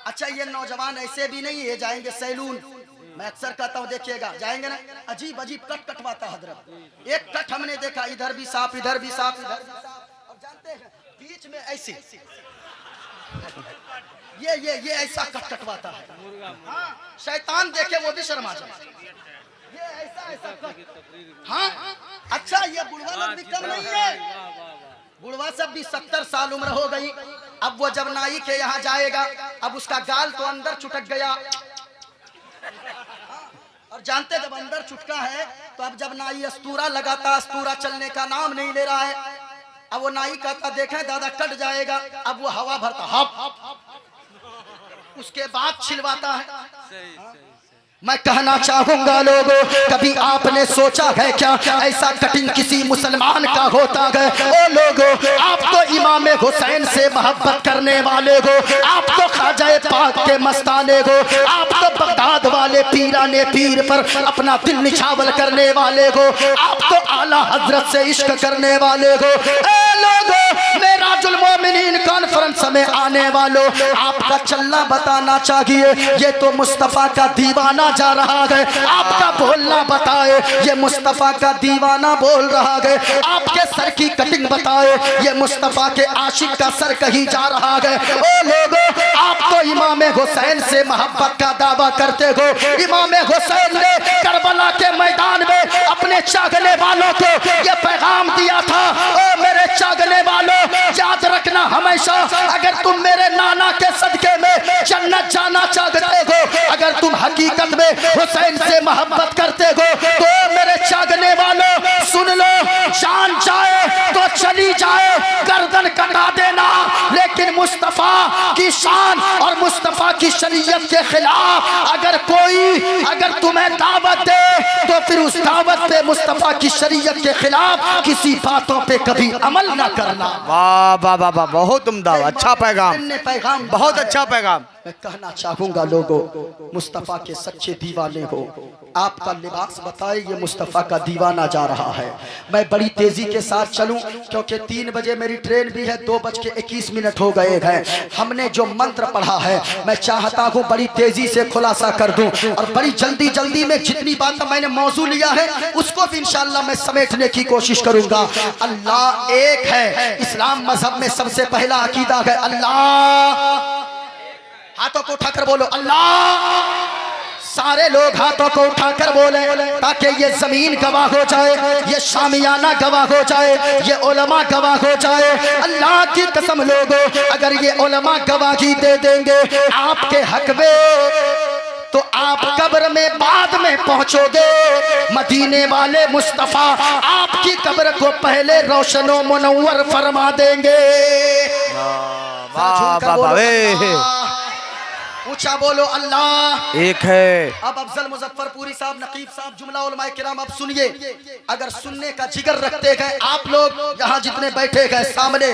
अच्छा ये नौजवान ऐसे भी नहीं है जाएंगे सैलून, मैं अक्सर कहता हूँ देखिएगा जाएंगे ना, अजीब अजीब कट कटवाता हजरत। एक कट हमने देखा, इधर भी सांप इधर भी सांप इधर भी सांप, और जानते हैं बीच में ऐसे ये ऐसा कट कटवाता है। हाँ, शैतान देखे वो भी शर्मा जाए, ये ऐसा ऐसा कट। हाँ अच्छा ये बुढ़वा लोग भी कम नहीं है, बुढ़वा सब भी 70 साल उम्र हो गई। अब वो जब नाई के यहाँ जाएगा, अब उसका गाल तो अंदर चुटक गया, और जानते जब अंदर चुटका है तो अब जब नाई अस्तूरा लगाता, अस्तूरा चलने का नाम नहीं ले रहा है। अब वो नाई कहता देखें दादा कट जाएगा, अब वो हवा भरता हप, उसके बाद छिलवाता है। मैं कहना चाहूंगा लोगों, कभी आपने सोचा है क्या ऐसा कटिंग किसी मुसलमान का होता है? ओ लोगों, आप तो इमाम हुसैन से मोहब्बत करने वाले हो, आप तो ख्वाजा पाक के मस्ताने हो, आप तो बगदाद वाले पीराने पीर पर अपना दिल निछावर करने वाले हो, आप तो आला हजरत से इश्क करने वाले हो। लोगों, मेराजुल मोमिनीन कॉन्फ्रेंस में आने वालों, आपका चलना बताना चाहिए, ये तो मुस्तफा का दीवाना जा रहा है। आपका बोलना बताए ये मुस्तफा का दीवाना बोल रहा है। आपके सर की कटिंग बताए ये मुस्तफा के आशिक का सर कहीं जा रहा है। ओ लोगों, आप तो इमाम हुसैन से मोहब्बत का दावा करते हो। इमाम हुसैन ने करबला के मैदान में अपने चाहने वालों को ये पैगाम दिया था, ओ मेरे चाहने वालों याद रखना हमेशा, अगर तुम मेरे नाना के सदके में जन्नत जाना चाहते हो, अगर तुम हकीकत में हुसैन से मोहब्बत करते हो, तो मेरे चाहने वालों सुन लो, जान जाए तो चली जाए, गर्दन कटा देना, लेकिन मुस्तफा की शान और मुस्तफा की शरीयत के खिलाफ अगर तुम्हें दावत दे तो फिर उस दावत पे मुस्तफा की शरीयत के खिलाफ किसी बातों पे कभी अमल ना करना। वाह वाह वाह वाह, बहुत उम्दा, अच्छा पैगाम, बहुत अच्छा पैगाम। मैं कहना चाहूंगा लोगों, मुस्तफा के सच्चे दीवाने हो, आपका लिबास बताए ये मुस्तफा का दीवाना जा रहा है। मैं बड़ी तेजी के साथ चलूं क्योंकि 3 बजे मेरी ट्रेन भी है, 2:21 हो गए हैं। हमने जो मंत्र पढ़ा है मैं चाहता हूं बड़ी तेजी से खुलासा कर दूं, और बड़ी जल्दी जल्दी में जितनी बात मैंने मौजू लिया है उसको भी इंशाअल्लाह मैं समेटने की कोशिश करूंगा। अल्लाह एक है, इस्लाम मजहब में सबसे पहला अकीदा है अल्लाह। हाथों को उठाकर बोलो अल्लाह। सारे लोग हाथों को उठाकर बोले ताकि ये जमीन गवाह हो जाए, ये शामियाना गवाह हो जाए, ये उलमा गवाह हो जाए। अल्लाह की कसम लोगों, अगर ये उलमा गवाही दे देंगे आपके हक में तो आप कब्र में बाद में पहुंचोगे। मदीने वाले मुस्तफा आपकी कब्र को पहले रोशनो मुनव्वर फरमा देंगे। ऊंचा बोलो अल्लाह एक है। अब अफजल मुजफ्फरपुरी साहब, नकीब साहब, जुमला उलमाए किराम, अब सुनिए। अगर सुनने का जिगर रखते गए आप लोग यहाँ जितने बैठे गए सामने,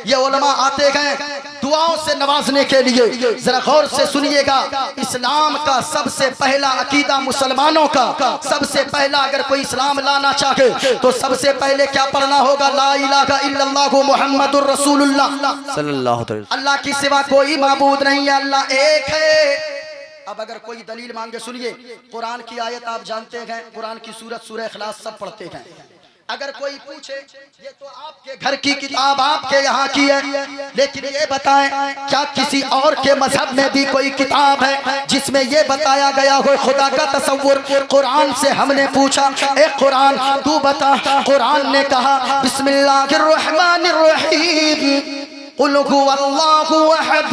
ये उलमा आते गए दुआओं से नवाजने के लिए, जरा गौर से सुनिएगा। इस्लाम का सबसे पहला अकीदा मुसलमानों का, सबसे पहला अगर कोई इस्लाम लाना चाहे तो सबसे पहले क्या पढ़ना होगा? ला इलाहा इल्लल्लाहु मुहम्मदुर रसूलुल्लाह सल्लल्लाहु अलैहि वसल्लम। अल्लाह की सिवा कोई माबूद नहीं है, अल्लाह एक है। अब अगर कोई दलील मांगे, सुनिए, कुरान की आयत आप जानते हैं, कुरान की सूरत सूरह इखलास सब पढ़ते हैं। अगर कोई पूछे ये तो आपके घर की किताब आपके यहाँ की है, लेकिन ये बताएं क्या किसी और के मजहब में भी कोई किताब है जिसमें ये बताया गया हो खुदा का तसव्वुर? कुरान से हमने पूछा, ए कुरान तू बता। कुरान ने कहा बिस्मिल्लाहिर रहमानिर रहीम, कुल हुवल्लाहु अहद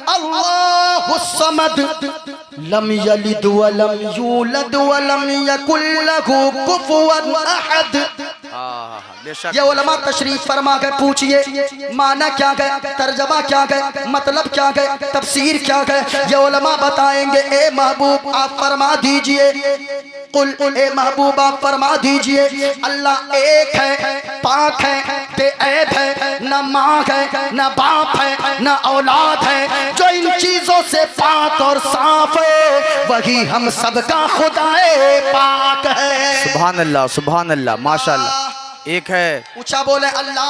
अल्लाहुस समद लम यलिद व लम यूलद व लम यकुल लहू कुफुवन अहद। ये उलमा तशरीफ फरमा कर पूछिए माना क्या गया, तर्जमा क्या गया, मतलब क्या गया, तफसीर क्या गया, ये उलमा बताएंगे। ए महबूब आप फरमा दीजिए, कुल ए महबूब आप फरमा दीजिए, अल्लाह एक है, पाक है, बेऐब है, न माँ है, न बाप है, न औलाद है। जो इन चीजों से पाक और साफ है वही हम सबका खुदाए पाक है। सुभान अल्लाह, सुभान अल्लाह, माशाअल्लाह, एक है। ऊंचा बोले अल्लाह।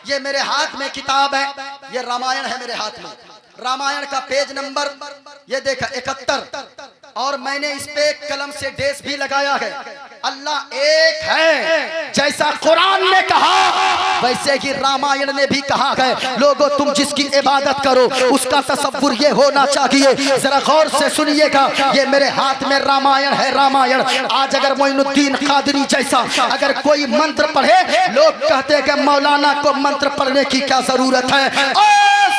ये मेरे हाथ में किताब है, ये रामायण है मेरे हाथ में। रामायण का पेज नंबर ये देखा 71, और मैंने इस पे कलम से डेस भी लगाया है। अल्लाह एक है, जैसा कुरान ने कहा वैसे ही रामायण ने भी कहा है। लोगों, तुम जिसकी इबादत करो उसका तसव्वुर ये होना चाहिए। जरा गौर से सुनिएगा, ये मेरे हाथ में रामायण है। रामायण आज अगर मोइनुद्दीन कादरी जैसा अगर कोई मंत्र पढ़े, लोग कहते हैं कि मौलाना को मंत्र पढ़ने की क्या जरूरत है।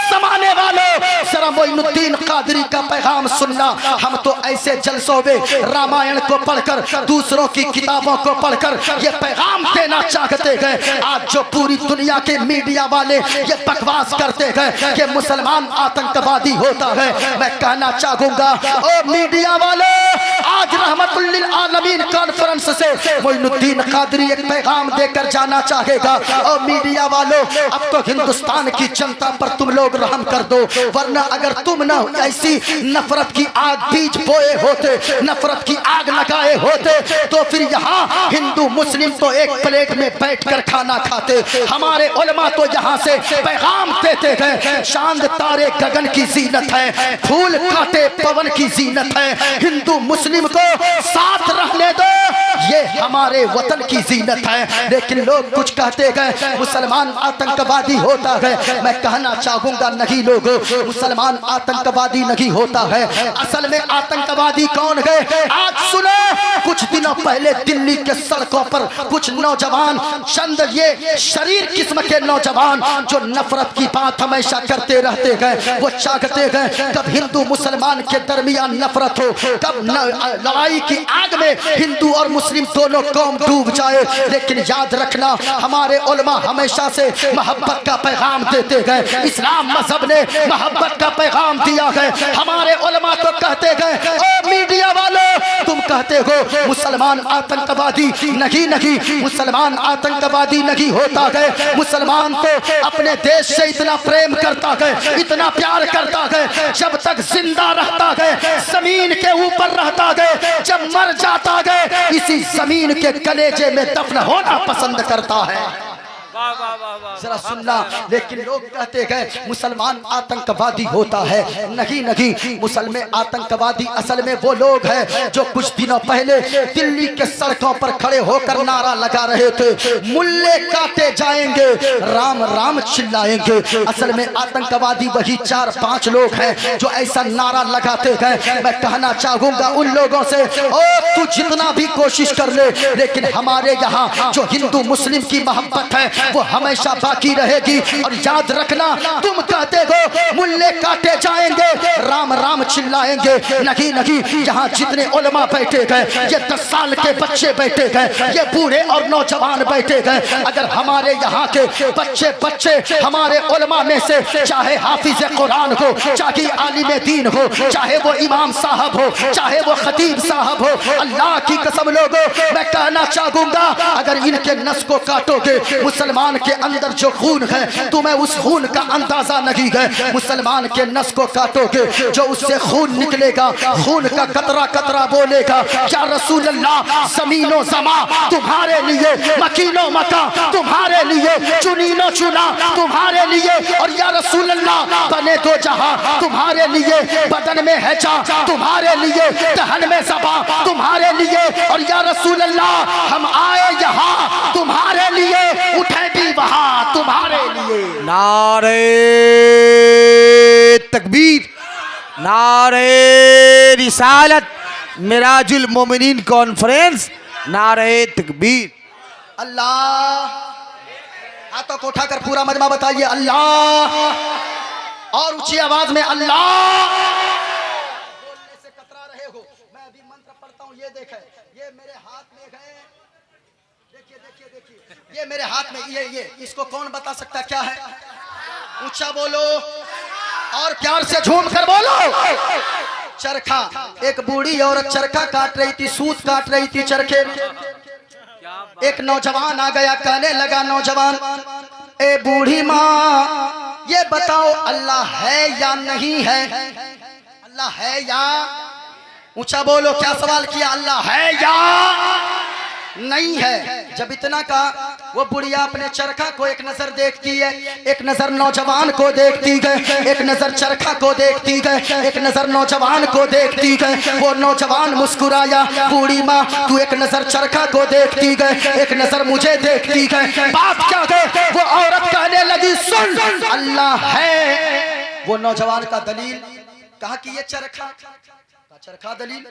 समाने वालों, जरा मोइनुद्दीन कादरी का पैगाम सुनना। हम तो ऐसे जलसों में रामायण को पढ़कर, दूसरों की किताबों को पढ़कर ये पैगाम देना चाहते हैं। आज जो पूरी दुनिया के मीडिया वाले ये बकवास करते हैं कि मुसलमान आतंकवादी होता है, मैं कहना चाहूंगा ओ मीडिया वाले, आज रहमतुल लिल आलमीन कॉन्फ्रेंस से मोइनुद्दीन कादरी एक पैगाम देकर जाना चाहेगा। और मीडिया वालों, अब तो हिंदुस्तान की जनता पर तुम लोग रहम कर दो, वरना अगर तुम ना ऐसी नफरत की आग बीज बोए होते, नफरत की आग लगाए होते, तो फिर यहाँ हिंदू मुस्लिम तो एक प्लेट में बैठकर खाना खाते। हमारे उलमा तो यहाँ से पैगाम देते हैं, चांद तारे गगन की जीनत है, फूल काटे पवन की जीनत है, हिंदू मुस्लिम को साथ रहने दो, ये हमारे वतन की जीनत है। लेकिन लोग कुछ कहते हैं मुसलमान आतंकवादी होता है। मैं कहना चाहूंगा नहीं लोगों, मुसलमान आतंकवादी नहीं होता है। असल में आतंकवादी कौन है? आज सुनो, कुछ दिनों पहले दिल्ली के सड़कों पर कुछ नौजवान, चंद ये शरीर किस्म के नौजवान जो नफरत की बात हमेशा करते रहते हैं, वो चाहते हैं कब हिंदू मुसलमान के दरमियान नफरत हो, कब लड़ाई की आग में हिंदू और मुस्लिम दोनों कौम डूब जाए। लेकिन याद रखना, हमारे उलमा हमेशा से मोहब्बत का पैगाम देते हैं। इस्लाम मजहब ने मोहब्बत का पैगाम दिया है। हमारे उलमा तो कहते हैं, ओ मीडिया वालों, तुम कहते हो मुसलमान आतंकवादी, नहीं नहीं, मुसलमान आतंकवादी नहीं होता है। मुसलमान तो अपने देश से इतना प्रेम करता है, इतना प्यार करता है, जब तक जिंदा रहता है, जमीन के ऊपर रहता है, जब मर जाता है, इसी जमीन के कलेजे में दफन होना पसंद करता है। जरा सुनना, लेकिन लोग कहते हैं मुसलमान आतंकवादी होता है। नहीं नहीं, मुसलमान आतंकवादी असल में वो लोग हैं जो कुछ दिनों पहले दिल्ली के सड़कों पर खड़े होकर नारा लगा रहे थे, मुल्ले काटे जाएंगे, राम राम चिल्लाएंगे। असल में आतंकवादी वही 4-5 लोग हैं जो ऐसा नारा लगाते हैं। मैं कहना चाहूंगा उन लोगों से, ओ तू जितना भी कोशिश कर ले, लेकिन हमारे यहाँ जो हिंदू मुस्लिम की मोहब्बत है वो हमेशा बाकी रहेगी। और याद रखना, तुम कहते हो मुल्ले काटे जाएंगे, राम राम चिल्लाएंगे, नहीं नहीं, यहाँ जितने उलमा बैठे हैं, ये 10 साल के बच्चे बैठे हैं, ये बूढ़े और नौजवान बैठे हैं, अगर हमारे यहाँ के बच्चे हमारे उलमा में से, चाहे हाफिज कुरान हो, चाहे आलिम दीन हो, चाहे वो इमाम साहब हो, चाहे वो खतीब साहब हो, अल्लाह की कसम लोगों, मैं कहना चाहूंगा अगर इनके नस को काटोगे, मुसलमान के अंदर जो खून है तुम्हें उस खून का अंदाजा नहीं है। मुसलमान के नस को काटोगे, जो उससे खून निकलेगा, खून का कतरा कतरा बोलेगा, क्या रसूल अल्लाह, ज़मीनो ज़मा तुम्हारे लिए, मकीनो मका तुम्हारे लिए, चुनीनो चुना तुम्हारे लिए, और या रसूल अल्लाह बने दो जहां तुम्हारे लिए, बदन में है जा तुम्हारे लिए, दहन में ज़बा तुम्हारे लिए, और या रसूल अल्लाह हम आए यहाँ तुम्हारे लिए, उठे भी वहां तुम्हारे लिए। नारे तकबीर, नारे रिसालत, मिराजुल मोमिनीन कॉन्फ्रेंस, नारे तकबीर। अल्लाह, हाथों को उठाकर पूरा मजमा बताइए अल्लाह, और ऊंची आवाज में अल्लाह। बोलने से कतरा रहे हो, मैं अभी मंत्र पढ़ता हूँ, ये देखें, ये मेरे हाथ में है, देखिए देखिए देखिए, ये मेरे हाथ में, ये इसको कौन बता सकता क्या है? ऊंचा बोलो और प्यार से झूम कर बोलो। चरखा, एक बूढ़ी औरत चरखा काट रही थी, सूत काट रही थी चरखे। एक नौजवान आ गया, कहने लगा नौजवान, ए बूढ़ी माँ ये बताओ अल्लाह है या नहीं है? अल्लाह है या? ऊंचा बोलो, क्या सवाल किया? अल्लाह है या? नहीं है। जब इतना कहा वो बुढ़िया अपने चरखा को एक नजर देखती है, एक नजर नौजवान को देखती गए, एक नजर चरखा को देखती गए, एक नजर नौजवान को देखती गए। वो नौजवान मुस्कुराया, बूढ़ी माँ तू एक नजर चरखा को देखती गए, एक नजर मुझे देखती गए। बात क्या गए वो औरत कहने लगी सुन अल्लाह है। वो नौजवान का दलील कहा कि ये चरखा दलील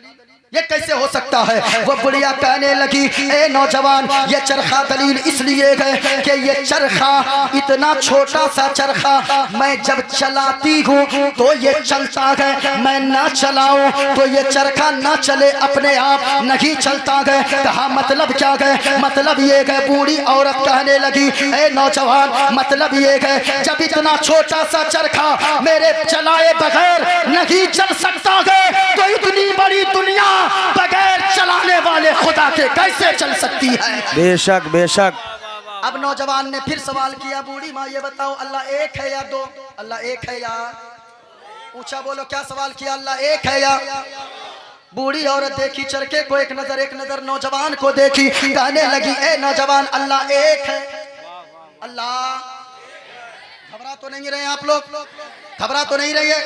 ये कैसे हो सकता है। वो बुढ़िया कहने लगी ए नौजवान ये चरखा दलील इसलिए है कि ये चरखा इतना छोटा सा चरखा मैं जब चलाती हूँ तो ये चलता है, मैं ना चलाऊं तो ये चरखा ना चले अपने आप नहीं चलता है। कहा मतलब क्या है, मतलब ये है। बूढ़ी औरत कहने लगी ए नौजवान मतलब ये है जब इतना छोटा सा चरखा मेरे चलाए बगैर नहीं चल सकता है तो इतनी बड़ी दुनिया बगैर चलाने वाले खुदा के कैसे चल सकती है। बेशक बेशक। अब नौजवान ने फिर सवाल किया बूढ़ी माँ ये बताओ अल्लाह एक है या दो? अल्लाह एक है या? ऊंचा बोलो क्या सवाल किया? अल्लाह एक है या? बूढ़ी औरत देखी चरखे को एक नजर नौजवान को देखी, कहने लगी ए नौजवान अल्लाह एक है। अल्लाह घबरा तो नहीं रहे आप लोग? घबरा तो नहीं रही है?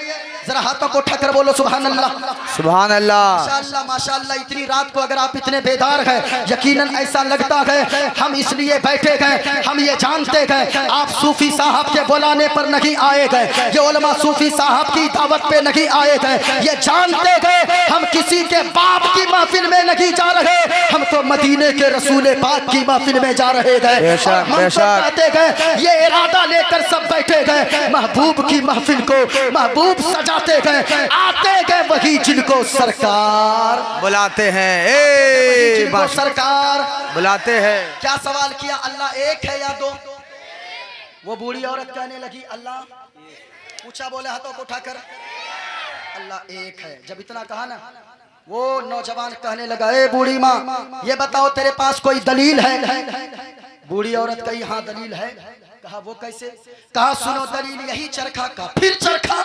जरा हाथों को उठाकर बोलो सुभान अल्लाह सुभान अल्लाह। माशाअल्लाह माशाअल्लाह। इतनी रात को अगर आप इतने बेदार हैं यकीनन ऐसा लगता है हम इसलिए बैठे गए, हम ये जानते गए आप सूफी साहब के बुलाने पर नहीं आए गए, ये उलमा सूफी साहब की दावत पे नहीं आए गए, ये जानते गए हम किसी के बाप की महफिल में नहीं जा रहे, हम तो मदीने के रसूल पाक की महफिल में जा रहे गए। कहते गए ये इरादा लेकर सब बैठे गए महबूब की महफिल को महबूब सजाते गए, आते गए वही जिनको सरकार बुलाते हैं, जिनको सरकार बुलाते हैं। क्या सवाल किया अल्लाह एक है या दो? वो बूढ़ी औरत कहने लगी अल्लाह, पूछा बोले हाथों को उठाकर अल्लाह एक है। जब इतना कहा ना वो नौजवान कहने लगा ए बूढ़ी माँ ये बताओ तेरे पास कोई दलील है? बूढ़ी औरत कही हाँ दलील है। कहा वो कैसे? कहा सुनो दलील यही चरखा का। फिर चरखा?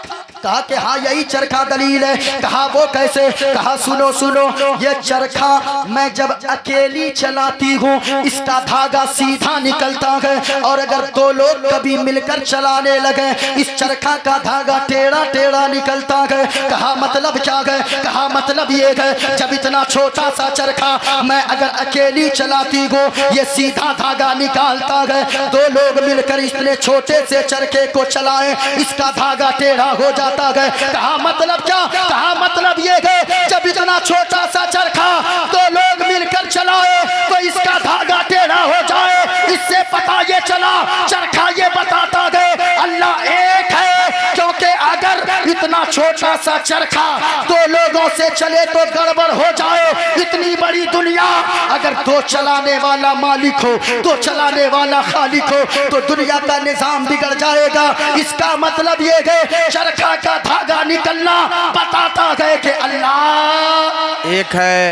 कहा कि हाँ यही चरखा दलील है। कहा वो कैसे? कहा सुनो सुनो ये चरखा मैं जब अकेली चलाती हूँ इसका धागा सीधा निकलता है और अगर दो लोग कभी मिलकर चलाने लगे इस चरखा का धागा टेढ़ा टेढ़ा निकलता है। कहा मतलब क्या है? कहा मतलब ये है जब इतना छोटा सा चरखा मैं अगर अकेली चलाती हूँ ये सीधा धागा निकालता है, दो लोग मिलकर इतने छोटे से चरखे को चलाए इसका धागा टेढ़ा हो जाता है। कहा मतलब क्या? कहा मतलब ये है जब इतना छोटा सा चरखा दो लोग मिलकर चलाए तो इसका धागा टेढ़ा हो जाए। इससे पता ये चला चरखा ये बताता है अल्लाह एक है, क्योंकि अगर इतना छोटा सा चरखा दो लोगों से चले तो गड़बड़ हो जाए। इतनी बड़ी दुनिया अगर दो चलाने वाला मालिक हो, दो चलाने वाला खालिक हो तो दुनिया का निजाम बिगड़ जाएगा। इसका मतलब ये है चरखा का धागा निकलना बताता है कि अल्लाह एक है।